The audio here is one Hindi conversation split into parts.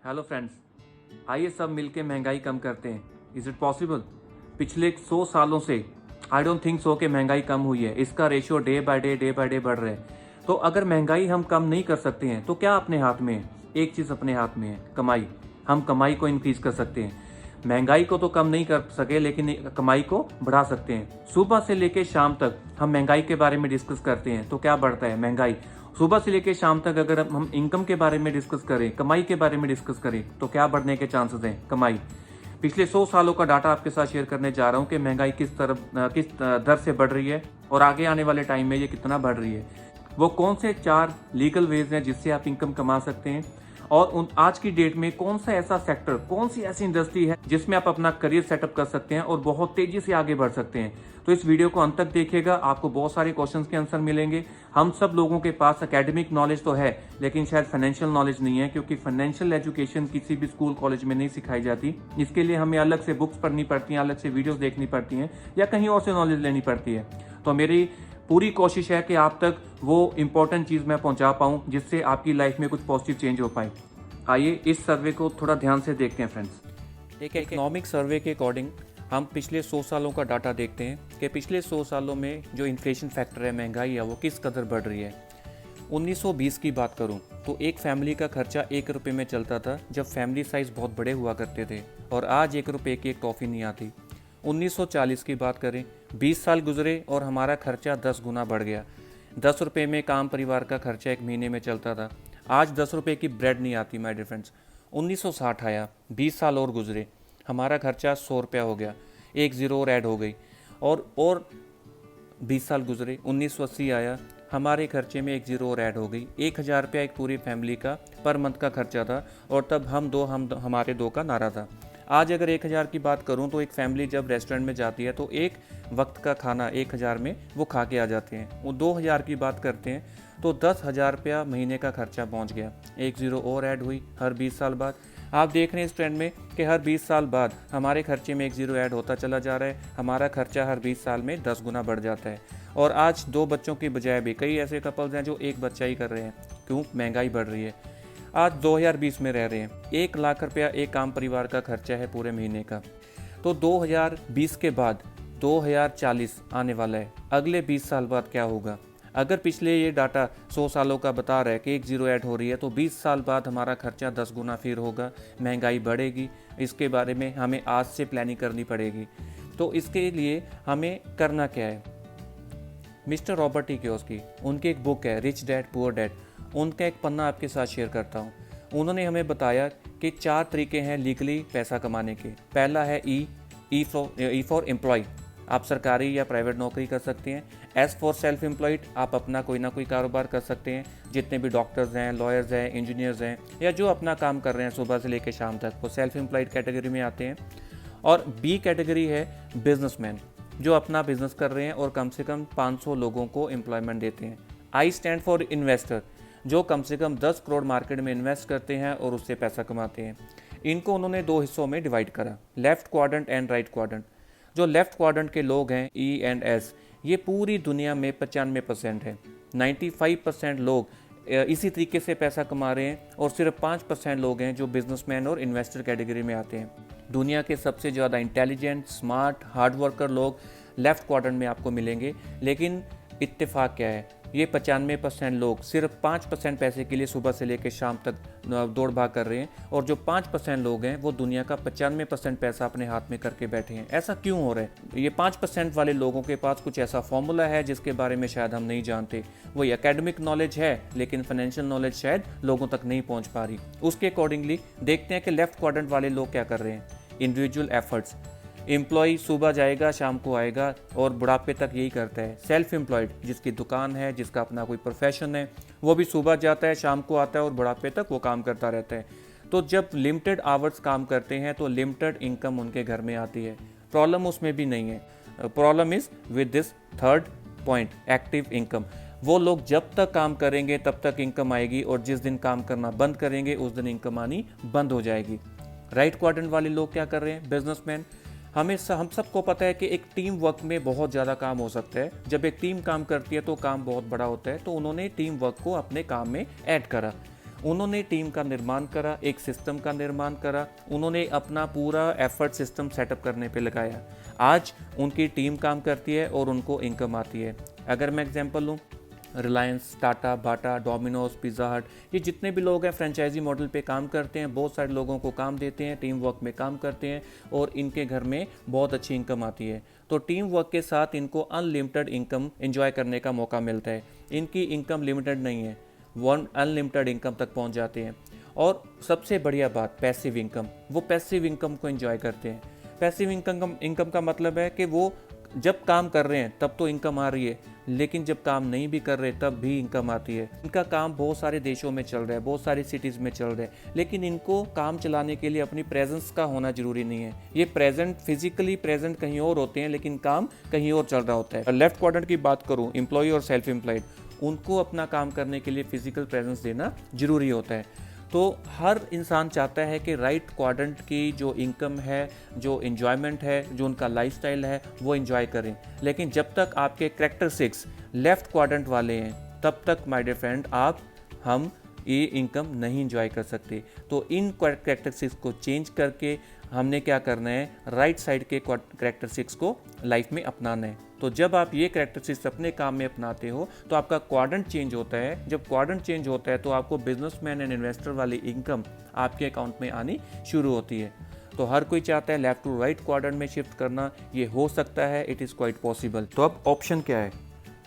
हेलो फ्रेंड्स, आइए सब मिलके महंगाई कम करते हैं। Is it possible? पिछले 100 सालों से आई डोंट थिंक सो कि महंगाई कम हुई है। इसका रेशियो डे बाय डे बढ़ रहा है। तो अगर महंगाई हम कम नहीं कर सकते हैं तो क्या अपने हाथ में है? एक चीज़ अपने हाथ में है, कमाई। हम कमाई को इंक्रीज कर सकते हैं। महंगाई को तो कम नहीं कर सके लेकिन कमाई को बढ़ा सकते हैं। सुबह से लेकर शाम तक हम महंगाई के बारे में डिस्कस करते हैं तो क्या बढ़ता है? महंगाई। सुबह से लेकर शाम तक अगर हम इनकम के बारे में डिस्कस करें, कमाई के बारे में डिस्कस करें तो क्या बढ़ने के चांसेस हैं? कमाई। पिछले 100 सालों का डाटा आपके साथ शेयर करने जा रहा हूं कि महंगाई किस दर से बढ़ रही है और आगे आने वाले टाइम में ये कितना बढ़ रही है। वो कौन से 4 लीगल वेज हैं जिससे आप इनकम कमा सकते हैं और आज की डेट में कौन सा ऐसा सेक्टर, कौन सी ऐसी इंडस्ट्री है जिसमें आप अपना करियर सेटअप कर सकते हैं और बहुत तेजी से आगे बढ़ सकते हैं। तो इस वीडियो को अंत तक देखिएगा, आपको बहुत सारे क्वेश्चंस के आंसर मिलेंगे। हम सब लोगों के पास एकेडमिक नॉलेज तो है लेकिन शायद फाइनेंशियल नॉलेज नहीं है, क्योंकि फाइनेंशियल एजुकेशन किसी भी स्कूल कॉलेज में नहीं सिखाई जाती। इसके लिए हमें अलग से बुक्स पढ़नी पड़ती हैं, अलग से वीडियोस देखनी पड़ती हैं या कहीं और से नॉलेज लेनी पड़ती है। तो मेरी पूरी कोशिश है कि आप तक वो इंपॉर्टेंट चीज़ मैं पहुंचा पाऊं जिससे आपकी लाइफ में कुछ पॉजिटिव चेंज हो पाए। आइए इस सर्वे को थोड़ा ध्यान से देखते हैं फ्रेंड्स। एक इकोनॉमिक सर्वे के अकॉर्डिंग हम पिछले 100 सालों का डाटा देखते हैं कि पिछले 100 सालों में जो इन्फ्लेशन फैक्टर है, महंगाई है, वो किस कदर बढ़ रही है। 1920 की बात करूं तो एक फैमिली का खर्चा 1 रुपये में चलता था जब फैमिली साइज़ बहुत बड़े हुआ करते थे, और आज 1 रुपये की एक टॉफ़ी नहीं आती। 1940 की बात करें, 20 साल गुजरे और हमारा खर्चा 10 गुना बढ़ गया। 10 रुपये में काम परिवार का खर्चा एक महीने में चलता था, आज 10 रुपये की ब्रेड नहीं आती माय डियर फ्रेंड्स। 1960 आया, 20 साल और गुजरे, हमारा खर्चा 100 रुपया हो गया, एक ज़ीरो और ऐड हो गई। और 20 साल गुजरे, 1980 आया, हमारे खर्चे में एक ज़ीरो और ऐड हो गई। 1000 रुपया एक पूरी फैमिली का पर मंथ का खर्चा था, और तब हमारे दो का नारा था। आज अगर 1000 की बात करूं तो एक फैमिली जब रेस्टोरेंट में जाती है तो एक वक्त का खाना 1000 में वो खा के आ जाते हैं। वो 2000 की बात करते हैं तो 10,000 रुपया महीने का खर्चा पहुंच गया। एक ज़ीरो और ऐड हुई हर 20 साल बाद। आप देख रहे हैं इस ट्रेंड में कि हर 20 साल बाद हमारे खर्चे में एक ज़ीरो ऐड होता चला जा रहा है। हमारा खर्चा हर 20 साल में 10 गुना बढ़ जाता है, और आज 2 बच्चों की बजाय भी कई ऐसे कपल्स हैं जो एक बच्चा ही कर रहे हैं। क्यों? महंगाई बढ़ रही है। आज 2020 में रह रहे हैं, 1 लाख रुपया एक आम परिवार का खर्चा है पूरे महीने का। तो 2020 के बाद 2040 आने वाला है। अगले 20 साल बाद क्या होगा? अगर पिछले ये डाटा 100 सालों का बता रहा है कि एक ज़ीरो ऐड हो रही है, तो 20 साल बाद हमारा खर्चा 10 गुना फिर होगा, महंगाई बढ़ेगी। इसके बारे में हमें आज से प्लानिंग करनी पड़ेगी। तो इसके लिए हमें करना क्या है? मिस्टर रॉबर्ट टी कियोसाकी, उनकी एक बुक है रिच डैड पुअर डैड, उनका एक पन्ना आपके साथ शेयर करता हूँ। उन्होंने हमें बताया कि 4 तरीके हैं लीगली पैसा कमाने के। पहला है ई फॉर एम्प्लॉय, आप सरकारी या प्राइवेट नौकरी कर सकते हैं। एस फॉर सेल्फ एम्प्लॉयड, आप अपना कोई ना कोई कारोबार कर सकते हैं। जितने भी डॉक्टर्स हैं, लॉयर्स हैं, इंजीनियर्स हैं, या जो अपना काम कर रहे हैं सुबह से लेकर शाम तक, वो सेल्फ एम्प्लॉयड कैटेगरी में आते हैं। और बी कैटेगरी है बिजनेसमैन, जो अपना बिजनेस कर रहे हैं और कम से कम 500 लोगों को एम्प्लॉयमेंट देते हैं। आई स्टैंड फॉर इन्वेस्टर, जो कम से कम 10 करोड़ मार्केट में इन्वेस्ट करते हैं और उससे पैसा कमाते हैं। इनको उन्होंने 2 हिस्सों में डिवाइड करा, left quadrant and right quadrant. जो लेफ्ट क्वाड्रेंट के लोग हैं, ई एंड एस, ये पूरी दुनिया में 95% है। 95% लोग इसी तरीके से पैसा कमा रहे हैं, और सिर्फ 5% लोग हैं जो बिजनेसमैन और इन्वेस्टर कैटेगरी में आते हैं। दुनिया के सबसे ज़्यादा इंटेलिजेंट, स्मार्ट, हार्ड वर्कर लोग लेफ्ट क्वाड्रेंट में आपको मिलेंगे। लेकिन इत्तेफाक क्या है? ये 95% लोग सिर्फ 5% पैसे के लिए सुबह से लेकर शाम तक दौड़ भाग कर रहे हैं, और जो 5% लोग हैं वो दुनिया का 95% पैसा अपने हाथ में करके बैठे हैं। ऐसा क्यों हो रहा है? ये 5% वाले लोगों के पास कुछ ऐसा फॉर्मूला है जिसके बारे में शायद हम नहीं जानते। वही एकेडमिक नॉलेज है लेकिन फाइनेंशियल नॉलेज शायद लोगों तक नहीं पहुंच पा रही। उसके अकॉर्डिंगली देखते हैं कि लेफ्ट क्वाड्रेंट वाले लोग क्या कर रहे हैं। इंडिविजुअल एफर्ट्स, एम्प्लॉय सुबह जाएगा शाम को आएगा और बुढ़ापे तक यही करता है। सेल्फ एम्प्लॉयड, जिसकी दुकान है, जिसका अपना कोई प्रोफेशन है, वो भी सुबह जाता है, शाम को आता है और बुढ़ापे तक वो काम करता रहता है। तो जब लिमिटेड आवर्स काम करते हैं तो लिमिटेड इनकम उनके घर में आती है। प्रॉब्लम उसमें भी नहीं है। Problem is with this third point, active income. वो लोग जब तक काम करेंगे तब तक इनकम आएगी, और जिस दिन काम करना बंद करेंगे उस दिन इनकम आनी बंद हो जाएगी। राइट क्वाड्रेंट वाले लोग क्या कर रहे हैं? बिजनेसमैन। हम सबको पता है कि एक टीम वर्क में बहुत ज़्यादा काम हो सकता है। जब एक टीम काम करती है तो काम बहुत बड़ा होता है, तो उन्होंने टीम वर्क को अपने काम में ऐड करा। उन्होंने टीम का निर्माण करा, एक सिस्टम का निर्माण करा, उन्होंने अपना पूरा एफर्ट सिस्टम सेटअप करने पे लगाया। आज उनकी टीम काम करती है और उनको इनकम आती है। अगर मैं एग्जांपल लूँ, रिलायंस, टाटा, बाटा, डोमिनोज, पिज़्ज़ा हट, ये जितने भी लोग हैं फ्रेंचाइजी मॉडल पे काम करते हैं, बहुत सारे लोगों को काम देते हैं, टीम वर्क में काम करते हैं और इनके घर में बहुत अच्छी इनकम आती है। तो टीम वर्क के साथ इनको अनलिमिटेड इनकम एंजॉय करने का मौका मिलता है। इनकी इनकम लिमिटेड नहीं है, वन अनलिमिटेड इनकम तक पहुंच जाते हैं। और सबसे बढ़िया बात, पैसिव इनकम, वो पैसिव इनकम को एंजॉय करते हैं। पैसिव इनकम का मतलब है कि वो जब काम कर रहे हैं तब तो इनकम आ रही है, लेकिन जब काम नहीं भी कर रहे तब भी इनकम आती है। इनका काम बहुत सारे देशों में चल रहा है, बहुत सारी सिटीज़ में चल रहा है, लेकिन इनको काम चलाने के लिए अपनी प्रेजेंस का होना जरूरी नहीं है। ये प्रेजेंट, फिजिकली प्रेजेंट कहीं और होते हैं, लेकिन काम कहीं और चल रहा होता है। लेफ्ट क्वाड्रेंट की बात करूँ, एम्प्लॉय और सेल्फ एम्प्लॉयड, उनको अपना काम करने के लिए फिजिकल प्रेजेंस देना जरूरी होता है। तो हर इंसान चाहता है कि राइट क्वाड्रेंट की जो इनकम है, जो एंजॉयमेंट है, जो उनका लाइफस्टाइल है, वो एंजॉय करें। लेकिन जब तक आपके कैरेक्टर 6 लेफ्ट क्वाड्रेंट वाले हैं, तब तक माय डियर फ्रेंड हम ये इनकम नहीं एंजॉय कर सकते। तो इन कैरेक्टर 6 को चेंज करके हमने क्या करना है, राइट साइड के कैरेक्टर 6 को लाइफ में अपनाना है। तो जब आप ये कैरेक्टर 6 अपने काम में अपनाते हो तो आपका क्वाड्रेंट चेंज होता है। जब क्वाड्रेंट चेंज होता है तो आपको बिजनेसमैन एंड इन्वेस्टर वाली इनकम आपके अकाउंट में आनी शुरू होती है। तो हर कोई चाहता है लेफ्ट टू राइट क्वाड्रेंट में शिफ्ट करना, ये हो सकता है, इट इज़ क्वाइट पॉसिबल। तो अब ऑप्शन क्या है?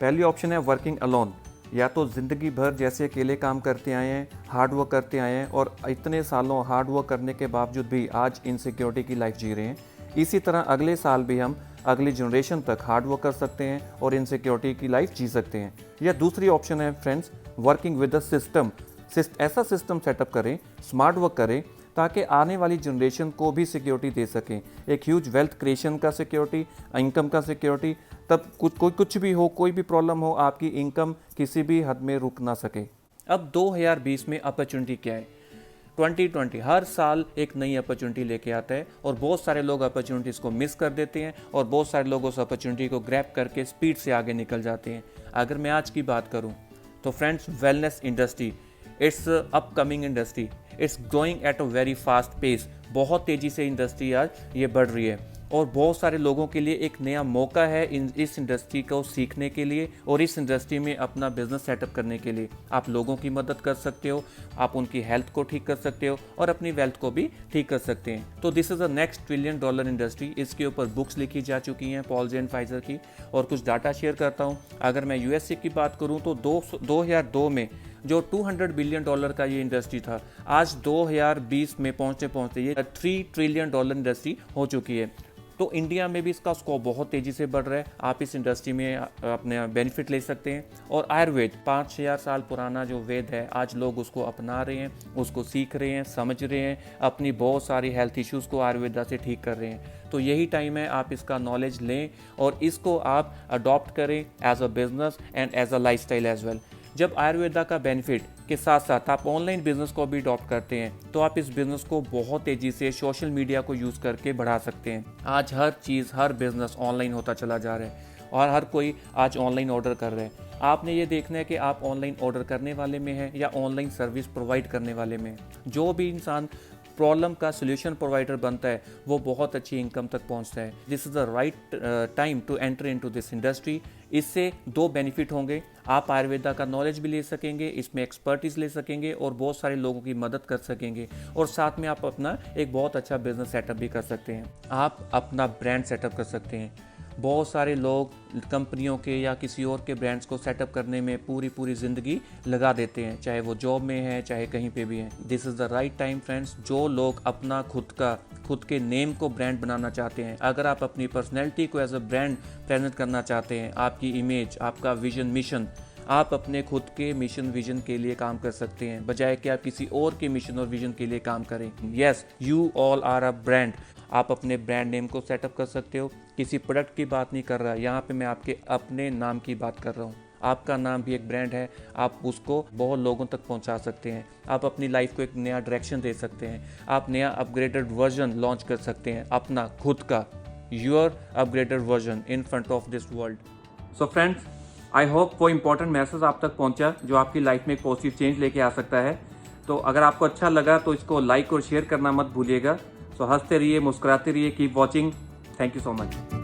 पहली ऑप्शन है वर्किंग अलोन, या तो ज़िंदगी भर जैसे अकेले काम करते आए हैं, हार्ड वर्क करते आए हैं और इतने सालों हार्ड वर्क करने के बावजूद भी आज इनसिक्योरिटी की लाइफ जी रहे हैं। इसी तरह अगले साल भी हम अगली जनरेशन तक हार्ड वर्क कर सकते हैं और इनसिक्योरिटी की लाइफ जी सकते हैं। या दूसरी ऑप्शन है friends, working with the system. ऐसा सिस्टम सेटअप करें, स्मार्ट वर्क करें, ताकि आने वाली जनरेशन को भी सिक्योरिटी दे सकें। एक ह्यूज वेल्थ क्रिएशन का सिक्योरिटी, इनकम का सिक्योरिटी, तब कुछ भी हो, कोई भी प्रॉब्लम हो, आपकी इनकम किसी भी हद में रुक ना सके। अब 2020 में अपॉर्चुनिटी क्या है? 2020 हर साल एक नई अपॉर्चुनिटी लेके आता है और बहुत सारे लोग अपॉर्चुनिटीज़ को मिस कर देते हैं और बहुत सारे लोग उस अपॉर्चुनिटी को ग्रैब करके स्पीड से आगे निकल जाते हैं। अगर मैं आज की बात करूं तो friends, wellness industry, it's upcoming industry, it's growing at a very fast pace. बहुत तेज़ी से इंडस्ट्री आज ये बढ़ रही है और बहुत सारे लोगों के लिए एक नया मौका है इस इंडस्ट्री को सीखने के लिए और इस इंडस्ट्री में अपना बिजनेस सेटअप करने के लिए। आप लोगों की मदद कर सकते हो, आप उनकी हेल्थ को ठीक कर सकते हो और अपनी वेल्थ को भी ठीक कर सकते हैं। तो this is a next $1 trillion industry. इसके ऊपर बुक्स लिखी जा चुकी हैं पॉल जेन फाइजर की। और कुछ डाटा शेयर करता हूँ। अगर मैं यूएसए की बात करूँ तो 2002 में जो $200 बिलियन का ये इंडस्ट्री था, आज 2020 में पहुँचते ये $3 ट्रिलियन इंडस्ट्री हो चुकी है। तो इंडिया में भी इसका स्कोप बहुत तेज़ी से बढ़ रहा है। आप इस इंडस्ट्री में अपने बेनिफिट ले सकते हैं। और आयुर्वेद, 5000 साल पुराना जो वेद है, आज लोग उसको अपना रहे हैं, उसको सीख रहे हैं, समझ रहे हैं, अपनी बहुत सारी हेल्थ इश्यूज़ को आयुर्वेदा से ठीक कर रहे हैं। तो यही टाइम है आप इसका नॉलेज लें और इसको आप अडॉप्ट करें as a business and as a lifestyle as well. जब आयुर्वेदा का बेनिफिट के साथ साथ आप ऑनलाइन बिजनेस को भी अडॉप्ट करते हैं तो आप इस बिजनेस को बहुत तेज़ी से सोशल मीडिया को यूज़ करके बढ़ा सकते हैं। आज हर चीज़, हर बिजनेस ऑनलाइन होता चला जा रहा है और हर कोई आज ऑनलाइन ऑर्डर कर रहे हैं। आपने ये देखना है कि आप ऑनलाइन ऑर्डर करने वाले में हैं या ऑनलाइन सर्विस प्रोवाइड करने वाले में। जो भी इंसान प्रॉब्लम का सोल्यूशन प्रोवाइडर बनता है वो बहुत अच्छी इनकम तक पहुंचता है। This is the right time to enter into this industry. इससे 2 बेनिफिट होंगे, आप आयुर्वेदा का नॉलेज भी ले सकेंगे, इसमें एक्सपर्टीज ले सकेंगे और बहुत सारे लोगों की मदद कर सकेंगे और साथ में आप अपना एक बहुत अच्छा बिजनेस सेटअप भी कर सकते हैं। आप अपना ब्रांड सेटअप कर सकते हैं। बहुत सारे लोग कंपनियों के या किसी और के ब्रांड्स को सेटअप करने में पूरी ज़िंदगी लगा देते हैं, चाहे वो जॉब में है चाहे कहीं पे भी है। This is the right time friends. जो लोग अपना खुद के नेम को ब्रांड बनाना चाहते हैं, अगर आप अपनी पर्सनैलिटी को एज अ ब्रांड प्रेजेंट करना चाहते हैं, आपकी इमेज, आपका विजन, मिशन, आप अपने खुद के मिशन विजन के लिए काम कर सकते हैं बजाय कि आप किसी और के मिशन और विजन के लिए काम करें। Yes, you all are a brand. आप अपने ब्रांड नेम को सेटअप कर सकते हो। किसी प्रोडक्ट की बात नहीं कर रहा, यहाँ पे मैं आपके अपने नाम की बात कर रहा हूँ। आपका नाम भी एक ब्रांड है, आप उसको बहुत लोगों तक पहुँचा सकते हैं। आप अपनी लाइफ को एक नया डायरेक्शन दे सकते हैं। आप नया अपग्रेडेड वर्जन लॉन्च कर सकते हैं अपना खुद का, your upgraded version in front of this world. So friends, I hope वो इम्पोर्टेंट मैसेज आप तक पहुंचा जो आपकी लाइफ में एक पॉजिटिव चेंज लेके आ सकता है। तो अगर आपको अच्छा लगा तो इसको लाइक और शेयर करना मत भूलिएगा। सो हंसते रहिए, मुस्कुराते रहिए, keep watching. Thank you so much.